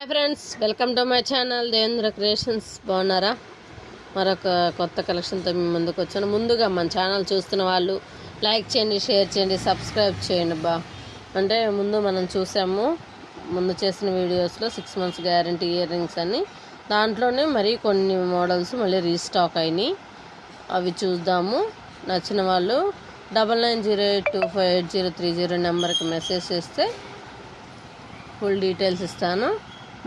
Hi friends, welcome to my channel Devendra creations. బాగున్నారా? మరొక కొత్త కలెక్షన్తో మీ ముందుకు వచ్చాను. ముందుగా మన ఛానల్ చూస్తున్న వాళ్ళు లైక్ చేయండి, షేర్ చేయండి, సబ్స్క్రైబ్ చేయండి. అంటే మనం చూసాము ముందు చేసిన వీడియోస్లో 6 months గ్యారంటీ ఇయర్ రింగ్స్ అని, దాంట్లోనే మరి కొన్ని మోడల్స్ మళ్ళీ రీస్టాక్ అయినాయి. అవి చూద్దాము. నచ్చిన వాళ్ళు 9908258030 నెంబర్కి మెసేజ్ చేస్తే ఫుల్ డీటెయిల్స్ ఇస్తాను.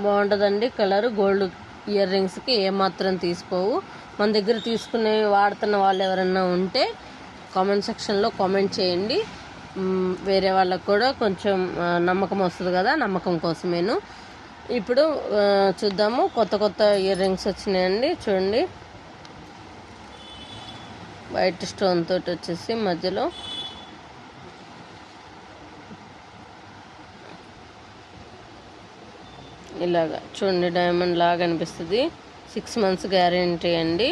బాగుంటుందండి. కలరు గోల్డ్ ఇయర్ రింగ్స్కి ఏమాత్రం తీసిపోవు. మన దగ్గర తీసుకునే వాడుతున్న వాళ్ళు ఎవరన్నా ఉంటే కామెంట్ సెక్షన్లో కామెంట్ చేయండి. వేరే వాళ్ళకు కూడా కొంచెం నమ్మకం వస్తుంది కదా, నమ్మకం కోసమేను. ఇప్పుడు చూద్దాము. కొత్త ఇయర్ రింగ్స్ వచ్చినాయండి. చూడండి, వైట్ స్టోన్ తోటి వచ్చేసి మధ్యలో ఇలాగా చూడండి, డైమండ్ లాగా అనిపిస్తుంది. 6 months గ్యారంటీ అండి.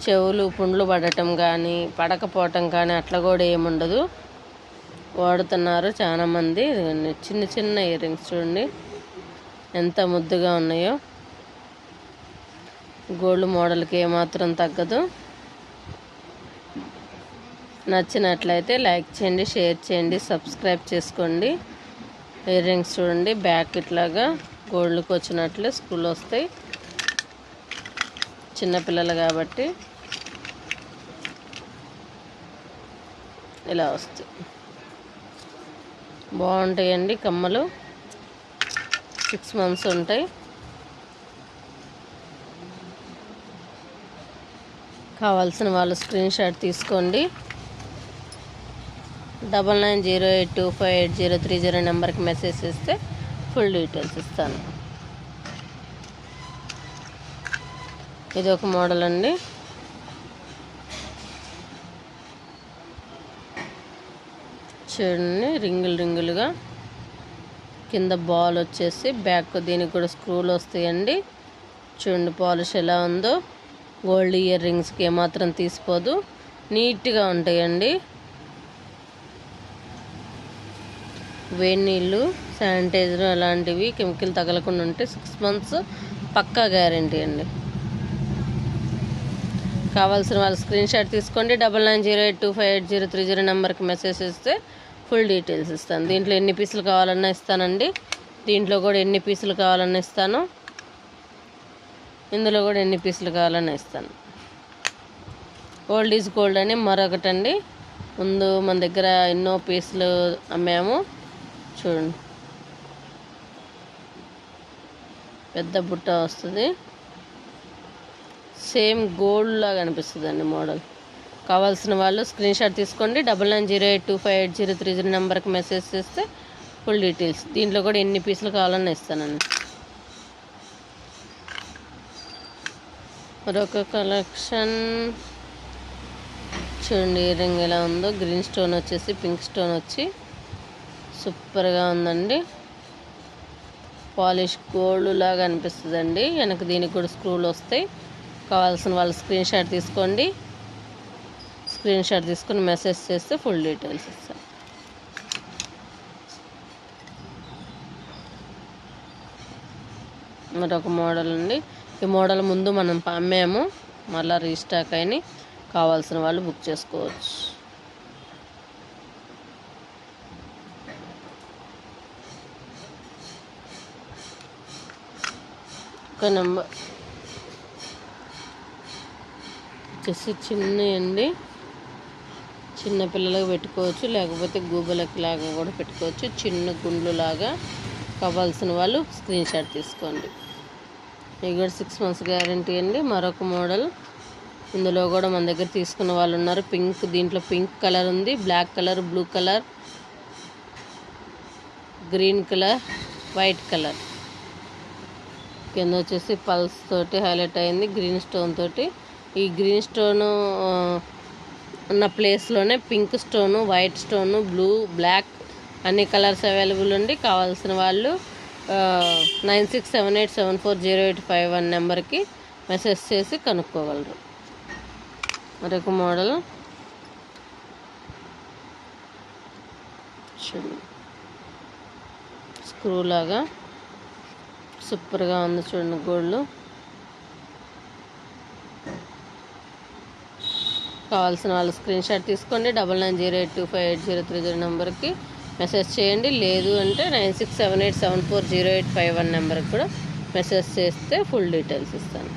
చెవులు పుండ్లు పడటం కానీ పడకపోవటం కానీ అట్లా కూడా ఏముండదు. వాడుతున్నారు చాలామంది. చిన్న చిన్న ఇయర్ రింగ్స్ చూడండి ఎంత ముద్దుగా ఉన్నాయో. గోల్డ్ మోడల్కి ఏమాత్రం తగ్గదు. నచ్చినట్లయితే లైక్ చేయండి, షేర్ చేయండి, సబ్స్క్రైబ్ చేసుకోండి. ఇయర్ రింగ్స్ చూడండి, బ్యాక్ ఇట్లాగా గోల్డ్కి వచ్చినట్లే స్కూల్లో వస్తాయి. చిన్నపిల్లలు కాబట్టి ఇలా వస్తాయి. బాగుంటాయండి కమ్మలు. 6 months ఉంటాయి. కావాల్సిన వాళ్ళు స్క్రీన్ షాట్ తీసుకోండి. 9908258030 నెంబర్కి మెసేజ్ చేస్తే ఫుల్ డీటెయిల్స్ ఇస్తాను. ఇది ఒక మోడల్ అండి. చూడండి, రింగులుగా కింద బాల్ వచ్చేసి బ్యాక్ దీనికి కూడా స్క్రూలు వస్తాయండి. చూడండి పాలిష్ ఎలా ఉందో. గోల్డ్ ఇయర్ రింగ్స్కి ఏమాత్రం తీసిపోదు, నీట్గా ఉంటాయండి. వేడి నీళ్ళు, శానిటైజర్ అలాంటివి కెమికల్ తగలకుండా ఉంటే 6 months పక్కా గ్యారంటీ అండి. కావాల్సిన వాళ్ళు స్క్రీన్ షాట్ తీసుకోండి. 9908258030 నెంబర్కి మెసేజ్ చేస్తే ఫుల్ డీటెయిల్స్ ఇస్తాను. దీంట్లో ఎన్ని పీసులు కావాలన్నా ఇస్తానండి. దీంట్లో కూడా ఎన్ని పీసులు కావాలన్నా ఇస్తాను. ఇందులో కూడా ఎన్ని పీసులు కావాలన్నా ఇస్తాను. ఓల్డ్ ఈజ్ గోల్డ్ అని మరొకటండి. ముందు మన దగ్గర ఎన్నో పీసులు అమ్మాము. చూడండి, పెద్ద బుట్ట వస్తుంది. సేమ్ గోల్డ్ లాగా అనిపిస్తుందండి మోడల్. కావాల్సిన వాళ్ళు స్క్రీన్ షాట్ తీసుకోండి. 9908258030 నెంబర్కి మెసేజ్ చేస్తే ఫుల్ డీటెయిల్స్. దీంట్లో కూడా ఎన్ని పీసులు కావాలన్నా ఇస్తానండి. మరొక కలెక్షన్ చూడండి, ఇయర్ రింగ్ ఎలా ఉందో. గ్రీన్ స్టోన్ వచ్చేసి పింక్ స్టోన్ వచ్చి సూపర్గా ఉందండి. పాలిష్ గోల్డ్ లాగా అనిపిస్తుందండి. వెనక దీనికి కూడా స్క్రూలు వస్తాయి. కావాల్సిన వాళ్ళు స్క్రీన్ షాట్ తీసుకోండి. స్క్రీన్ షాట్ తీసుకొని మెసేజ్ చేస్తే ఫుల్ డీటెయిల్స్ ఇస్తాను. మరొక మోడల్ అండి. ఈ మోడల్ ముందు మనం అమ్మాము, మళ్ళీ రీస్టాక్ అయినాయి. కావాల్సిన వాళ్ళు బుక్ చేసుకోవచ్చు. ఒక నెంబర్ వచ్చేసి చిన్నయండి. చిన్న పిల్లలకు పెట్టుకోవచ్చు, లేకపోతే గూబలకి లాగా కూడా పెట్టుకోవచ్చు. చిన్న గుండ్లు లాగా. కావాల్సిన వాళ్ళు స్క్రీన్ షాట్ తీసుకోండి. ఇవి కూడా 6 months గ్యారంటీ అండి. మరొక మోడల్. ఇందులో కూడా మన దగ్గర తీసుకున్న వాళ్ళు ఉన్నారు. పింక్, దీంట్లో పింక్ కలర్ ఉంది, black colour, blue colour, green colour, white colour. కింద వచ్చేసి పల్స్ తోటి హైలైట్ అయింది గ్రీన్ స్టోన్ తోటి. ఈ గ్రీన్ స్టోను ఉన్న ప్లేస్లోనే pink stone, white stone, blue, black అన్ని కలర్స్ అవైలబుల్ ఉంది. కావాల్సిన వాళ్ళు 9678740851 నెంబర్కి మెసేజ్ చేసి కనుక్కోగలరు. మరొక మోడల్ స్క్రూ లాగా సూపర్గా ఉంది చూడండి గోల్డ్. కావాల్సిన వాళ్ళు స్క్రీన్ షాట్ తీసుకోండి. 9908258030 నెంబర్కి మెసేజ్ చేయండి. లేదు అంటే 9678740851 నెంబర్కి కూడా మెసేజ్ చేస్తే ఫుల్ డీటెయిల్స్ ఇస్తాను.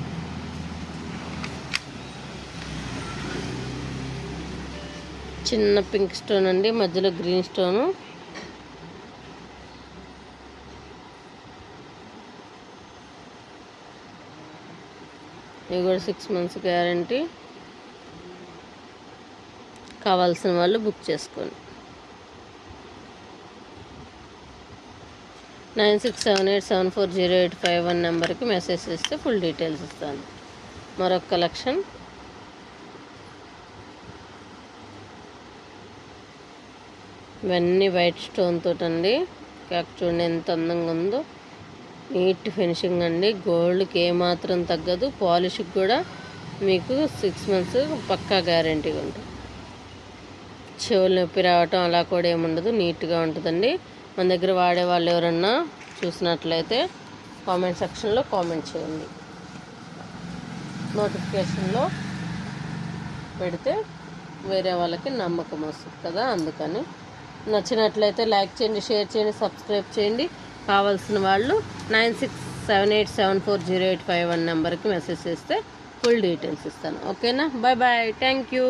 చిన్న పింక్ స్టోన్ అండి, మధ్యలో గ్రీన్ స్టోను. ఇవి కూడా 6 months గ్యారంటీ. కావాల్సిన వాళ్ళు బుక్ చేసుకోండి. 9678740851 నెంబర్కి మెసేజ్ చేస్తే ఫుల్ డీటెయిల్స్ ఇస్తాను. మరొక కలెక్షన్. ఇవన్నీ వైట్ స్టోన్ తోటండి. కాక చూడండి ఎంత అందంగా ఉందో. నీట్ ఫినిషింగ్ అండి. గోల్డ్కి ఏమాత్రం తగ్గదు. పాలిష్కి కూడా మీకు 6 months పక్కా గ్యారంటీగా ఉంటుంది. చెవులు నొప్పి రావటం అలా కూడా ఏముండదు. నీట్గా ఉంటుందండి. మన దగ్గర వాడే వాళ్ళు ఎవరన్నా చూసినట్లయితే కామెంట్ సెక్షన్లో కామెంట్ చేయండి. నోటిఫికేషన్లో పెడితే వేరే వాళ్ళకి నమ్మకం వస్తుంది కదా, అందుకని. నచ్చినట్లయితే లైక్ చేయండి, షేర్ చేయండి, సబ్స్క్రైబ్ చేయండి. కావాల్సిన వాళ్ళు 9678740851 నెంబర్కి మెసేజ్ చేస్తే ఫుల్ డీటెయిల్స్ ఇస్తాను. ఓకేనా? Bye bye. Thank you.